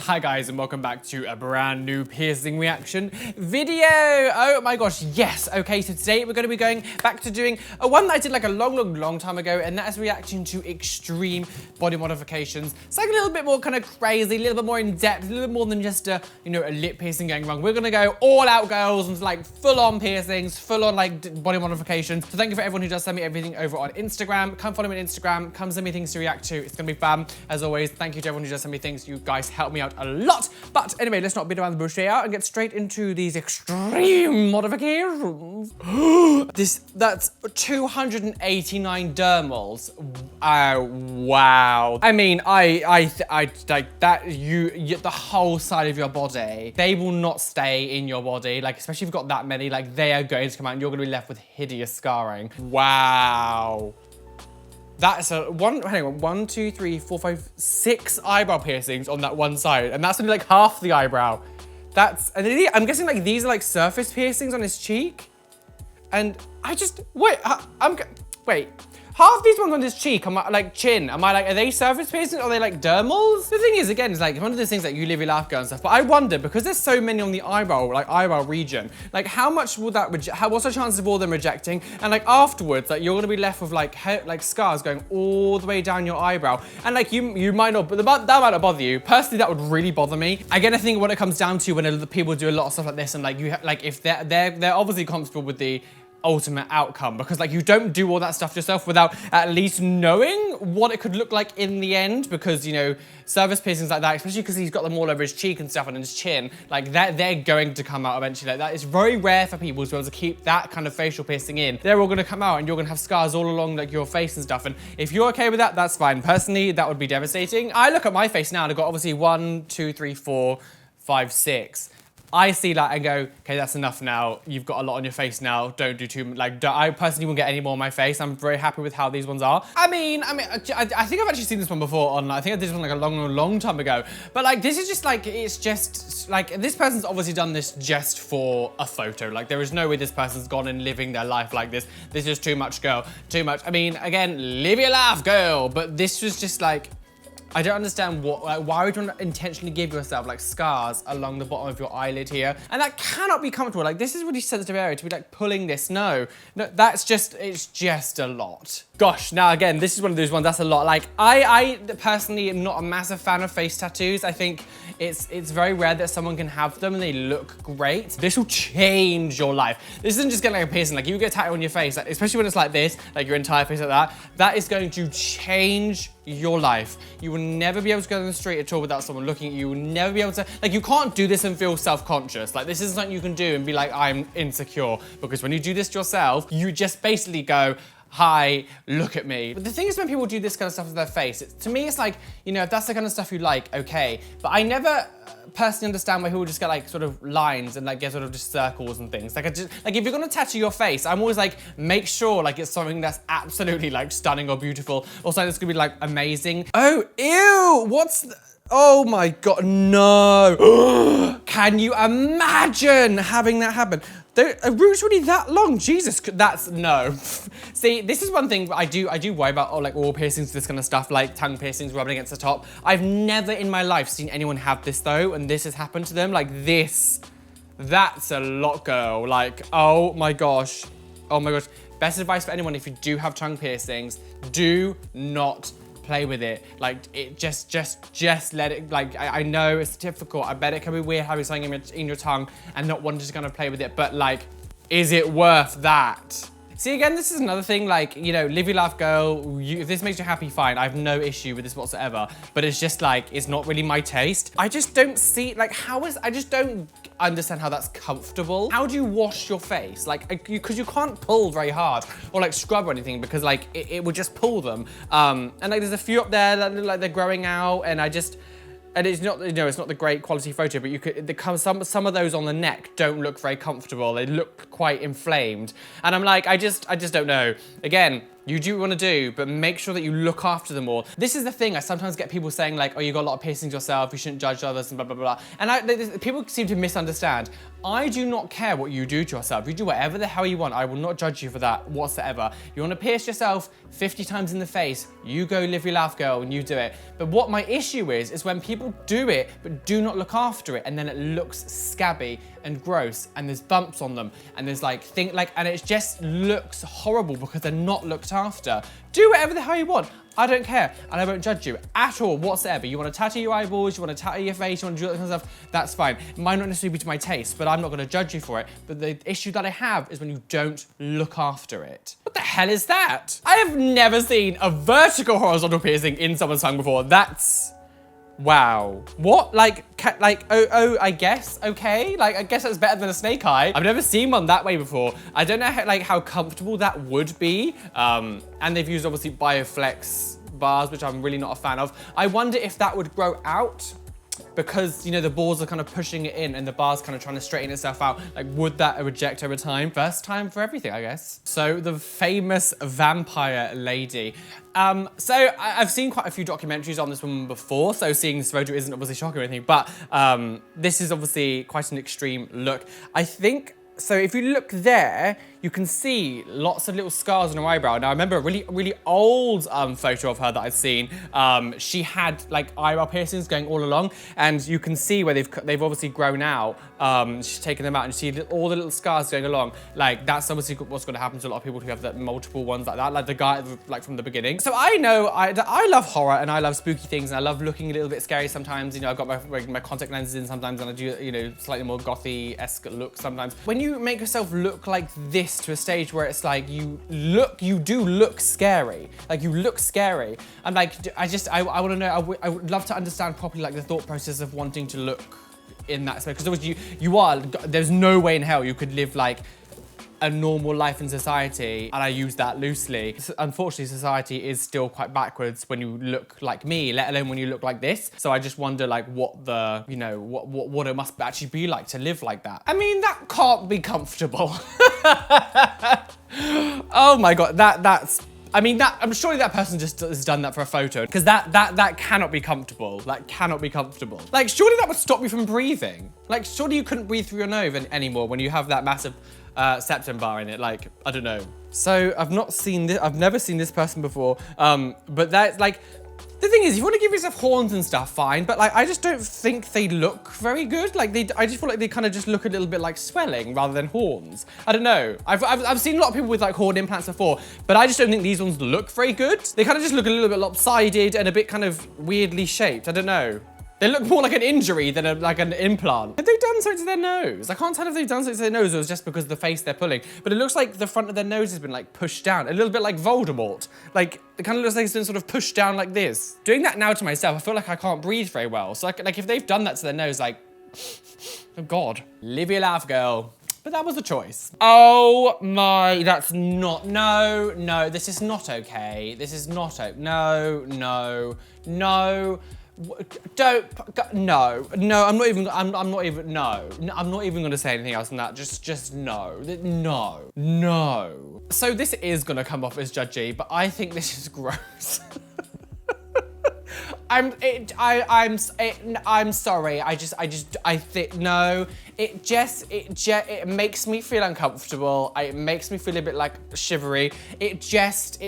Hi guys and welcome back to a brand new piercing reaction video. Oh my gosh, yes. Okay, so today we're going to be going back to doing a one that I did like a long time ago, and that is reacting to extreme body modifications. It's like a little bit more kind of crazy, a little bit more in depth, a little bit more than just a, you know, a lip piercing going wrong. We're going to go all out, girls, and like full on piercings, full on like body modifications. So thank you for everyone who does send me everything over on Instagram. Come follow me on Instagram, come send me things to react to. It's going to be fun. As always, thank you to everyone who does send me things. You guys help me out a lot. But anyway, let's not beat around the bush here and get straight into these extreme modifications. That's 289 dermals. Oh, wow. I mean, I like that. The whole side of your body, they will not stay in your body. Like, especially if you've got that many, like they are going to come out and you're going to be left with hideous scarring. Wow. That's a hang on, 1, 2, 3, 4, 5, 6 eyebrow piercings on that one side. And that's only like half the eyebrow. I'm guessing like these are like surface piercings on his cheek. And I just, wait, wait. Half these ones on his cheek, like chin, are they surface piercings or are they like dermals? The thing is, again, it's like one of those things that you live your life girl and stuff, but I wonder, because there's so many on the eyebrow region, like how much will that what's the chances of all them rejecting? And like afterwards, like you're gonna be left with like scars going all the way down your eyebrow. And like you might not, but that might not bother you. Personally, that would really bother me. Again, I think what it comes down to when people do a lot of stuff like this and like if they're obviously comfortable with the ultimate outcome, because like you don't do all that stuff yourself without at least knowing what it could look like in the end, because you know surface piercings like that, especially because he's got them all over his cheek and stuff and his chin, like they're going to come out eventually. Like that is very rare for people to be able to keep that kind of facial piercing in. They're all going to come out and you're going to have scars all along like your face and stuff, and if you're okay with that, that's fine. Personally, that would be devastating. I look at my face now and I've got obviously 1, 2, 3, 4, 5, 6. I see that and go, okay, that's enough now. You've got a lot on your face now. Don't do too much. I personally won't get any more on my face. I'm very happy with how these ones are. I think I've actually seen this one before I think I did this one like a long time ago. But like, this is just like, it's just like, this person's obviously done this just for a photo. Like there is no way this person's gone and living their life like this. This is too much, girl. Too much. I mean, again, live your life, girl. But this was just like, I don't understand why would you intentionally give yourself like scars along the bottom of your eyelid here? And that cannot be comfortable. Like this is really sensitive area to be like pulling this. No, it's just a lot. Gosh, now again, this is one of those ones that's a lot. Like I personally am not a massive fan of face tattoos. I think it's very rare that someone can have them and they look great. This will change your life. This isn't just getting like a piercing. Like you get a tattoo on your face, like, especially when it's like this, like your entire face like that, that is going to change your life. You will never be able to go on the street at all without someone looking at you. You will never be able to, like you can't do this and feel self-conscious. Like this isn't something you can do and be like, I'm insecure. Because when you do this to yourself, you just basically go, hi, look at me. But the thing is, when people do this kind of stuff with their face, to me, it's like, you know, if that's the kind of stuff you like, okay. But I never personally understand why people just get like sort of lines and like get sort of just circles and things. Like, like if you're gonna tattoo your face, I'm always like, make sure like it's something that's absolutely like stunning or beautiful, or something that's gonna be like amazing. Oh, ew, oh my God, no. Can you imagine having that happen? A root's really that long, Jesus, that's no. See, this is one thing I do worry about, like oral piercings, this kind of stuff, like tongue piercings rubbing against the top. I've never in my life seen anyone have this though, and this has happened to them, like this. That's a lot, girl. Like, oh my gosh. Oh my gosh. Best advice for anyone, if you do have tongue piercings, do not play with it. Like it just let it, like I know it's difficult. I bet it can be weird having something in your tongue and not wanting to kind of play with it, but like, is it worth that? See, again, this is another thing, like, you know, live your life, girl. If this makes you happy, fine. I have no issue with this whatsoever. But it's just like, it's not really my taste. I just don't see, like, I just don't understand how that's comfortable. How do you wash your face? Like, because you can't pull very hard or like scrub or anything, because like, it would just pull them. And like, there's a few up there that look like they're growing out, and and it's not, you know, it's not the great quality photo, but you could, some of those on the neck don't look very comfortable. They look quite inflamed. And I'm like, I just don't know. Again, You do what you want to do, but make sure that you look after them all. This is the thing, I sometimes get people saying like, oh, you got a lot of piercings yourself, you shouldn't judge others and blah, blah, blah. And people seem to misunderstand. I do not care what you do to yourself. You do whatever the hell you want. I will not judge you for that whatsoever. You want to pierce yourself 50 times in the face, you go live your life, girl, and you do it. But what my issue is when people do it, but do not look after it, and then it looks scabby and gross, and there's bumps on them, and there's like, and it just looks horrible because they're not looked after. Do whatever the hell you want. I don't care, and I won't judge you at all whatsoever. You want to tattoo your eyeballs, you want to tattoo your face, you want to do that kind of stuff, that's fine. It might not necessarily be to my taste, but I'm not going to judge you for it. But the issue that I have is when you don't look after it. What the hell is that? I have never seen a vertical horizontal piercing in someone's tongue before. That's... wow. What? I guess, okay. Like, I guess that's better than a snake eye. I've never seen one that way before. I don't know how comfortable that would be. And they've used, obviously, Bioflex bars, which I'm really not a fan of. I wonder if that would grow out because, you know, the balls are kind of pushing it in and the bar's kind of trying to straighten itself out. Like, would that reject over time? First time for everything, I guess. So, the famous vampire lady. So I've seen quite a few documentaries on this woman before, so seeing this photo isn't obviously shocking or anything, but this is obviously quite an extreme look. I think, so if you look there, you can see lots of little scars on her eyebrow. Now I remember a really old photo of her that I've seen. She had like eyebrow piercings going all along, and you can see where they've obviously grown out. She's taken them out, and you see all the little scars going along. Like that's obviously what's going to happen to a lot of people who have multiple ones like that, like the guy like from the beginning. So I know I love horror and I love spooky things, and I love looking a little bit scary sometimes. You know, I've got my contact lenses in sometimes, and I do, you know, slightly more gothy-esque look sometimes. When you make yourself look like this to a stage where it's like you do look scary. Like you look scary. I'm like, I want to know, I would love to understand properly like the thought process of wanting to look in that space. Because there's no way in hell you could live like a normal life in society, and I use that loosely. Unfortunately, society is still quite backwards when you look like me, let alone when you look like this. So I just wonder like what the, you know, what it must actually be like to live like that. I mean, that can't be comfortable. Oh my God, I'm surely that person just has done that for a photo, because that cannot be comfortable. That cannot be comfortable. Like, surely that would stop you from breathing. Like, surely you couldn't breathe through your nose anymore when you have that massive septum bar in it. Like, I don't know. So I've never seen this person before. But that's like, the thing is, if you want to give yourself horns and stuff, fine. But like, I just don't think they look very good. Like I just feel like they kind of just look a little bit like swelling rather than horns. I don't know. I've seen a lot of people with like horn implants before, but I just don't think these ones look very good. They kind of just look a little bit lopsided and a bit kind of weirdly shaped. I don't know. They look more like an injury than like an implant. Have they done something to their nose? I can't tell if they've done something to their nose or it's just because of the face they're pulling. But it looks like the front of their nose has been like pushed down. A little bit like Voldemort. Like, it kind of looks like it's been sort of pushed down like this. Doing that now to myself, I feel like I can't breathe very well. So like if they've done that to their nose, like, oh God. Live your life, girl. But that was a choice. Oh my, that's not, no, this is not okay. This is not okay. No. No, I'm not even gonna say anything else than that. Just no. So this is gonna come off as judgy, but I think this is gross. I'm sorry. I think no. It makes me feel uncomfortable. It makes me feel a bit like shivery. It just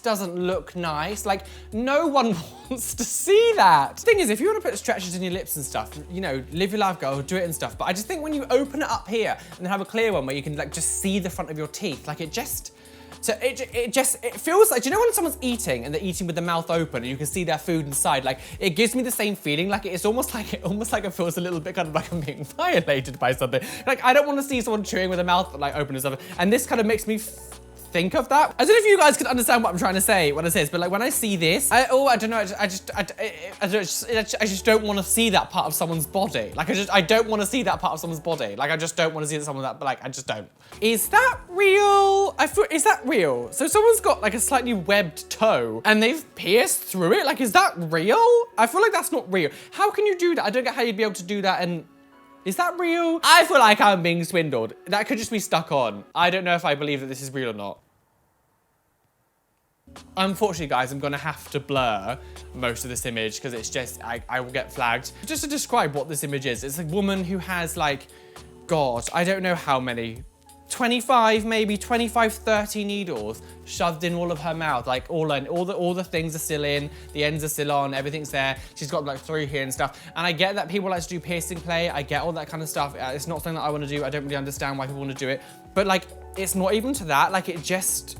doesn't look nice. Like, no one wants to see that. Thing is, if you want to put stretches in your lips and stuff, you know, live your life, girl, do it and stuff. But I just think when you open it up here and then have a clear one where you can like just see the front of your teeth, like it feels like, do you know when someone's eating and they're eating with the mouth open and you can see their food inside? Like, it gives me the same feeling. Like, it's almost like it feels a little bit kind of like I'm being violated by something. Like, I don't want to see someone chewing with their mouth like open and stuff. And this kind of makes me think of that. I don't know if you guys can understand what I'm trying to say when I say this, but like when I see this, I don't know. I just don't want to see that part of someone's body. Like I don't want to see that part of someone's body. Like I just don't want to see someone that. But like I just don't. Is that real? Is that real? So someone's got like a slightly webbed toe and they've pierced through it. Like, is that real? I feel like that's not real. How can you do that? I don't get how you'd be able to do that. And is that real? I feel like I'm being swindled. That could just be stuck on. I don't know if I believe that this is real or not. Unfortunately, guys, I'm gonna have to blur most of this image because it's just, I will get flagged. Just to describe what this image is, it's a woman who has like, God, I don't know how many, 25, maybe 25, 30 needles shoved in all of her mouth, like all the things are still in, the ends are still on, everything's there. She's got like 3 here and stuff. And I get that people like to do piercing play. I get all that kind of stuff. It's not something that I want to do. I don't really understand why people want to do it. But like, it's not even to that. Like it just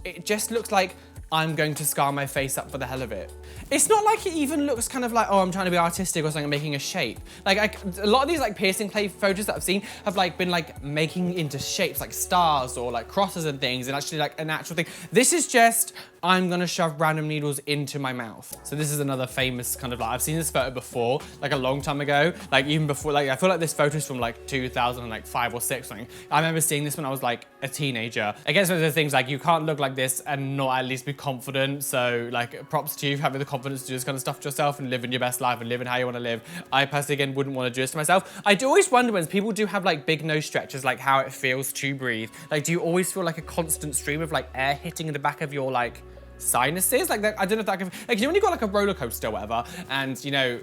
looks like I'm going to scar my face up for the hell of it. It's not like it even looks kind of like, oh, I'm trying to be artistic or something, I'm making a shape. Like a lot of these like piercing clay photos that I've seen have like been like making into shapes like stars or like crosses and things, and actually like an actual thing. This is just, I'm gonna shove random needles into my mouth. So this is another famous kind of like, I've seen this photo before, like a long time ago, like even before, like I feel like this photo's from like 2005 or 6 or something. I remember seeing this when I was like a teenager. I guess one of the things like you can't look like this and not at least be confident. So like props to you for having the confidence to do this kind of stuff to yourself and living your best life and living how you want to live. I personally, again, wouldn't want to do this to myself. I do always wonder when people do have like big nose stretches, like how it feels to breathe. Like, do you always feel like a constant stream of like air hitting in the back of your like sinuses? Like that, I don't know if that can, like, you know when you got like a roller coaster or whatever, and you know,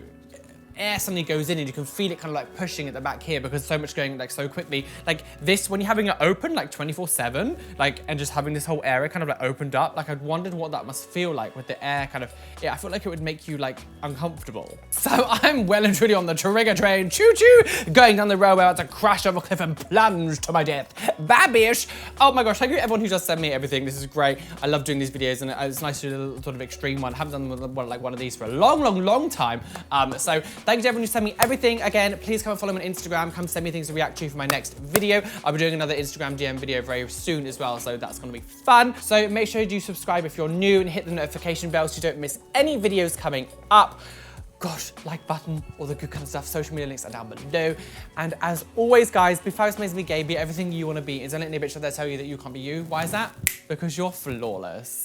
air suddenly goes in and you can feel it kind of like pushing at the back here because so much going like so quickly. Like this, when you're having it open like 24/7, like, and just having this whole area kind of like opened up, like I'd wondered what that must feel like with the air kind of, yeah, I feel like it would make you like uncomfortable. So I'm well and truly on the trigger train, choo-choo, going down the railway about to crash off a cliff and plunge to my death. Babish. Oh my gosh, thank you everyone who just sent me everything. This is great. I love doing these videos and it's nice to do a little sort of extreme one. I haven't done one of these for a long time. So thank you to everyone who sent me everything. Again, please come and follow me on Instagram. Come send me things to react to for my next video. I'll be doing another Instagram DM video very soon as well, so that's gonna be fun. So make sure you do subscribe if you're new and hit the notification bell so you don't miss any videos coming up. Gosh, like button, all the good kind of stuff. Social media links are down below. And as always, guys, be fabulous, amazing, be gay, be everything you want to be. Is there any bitch out there tell you that you can't be you? Why is that? Because you're flawless.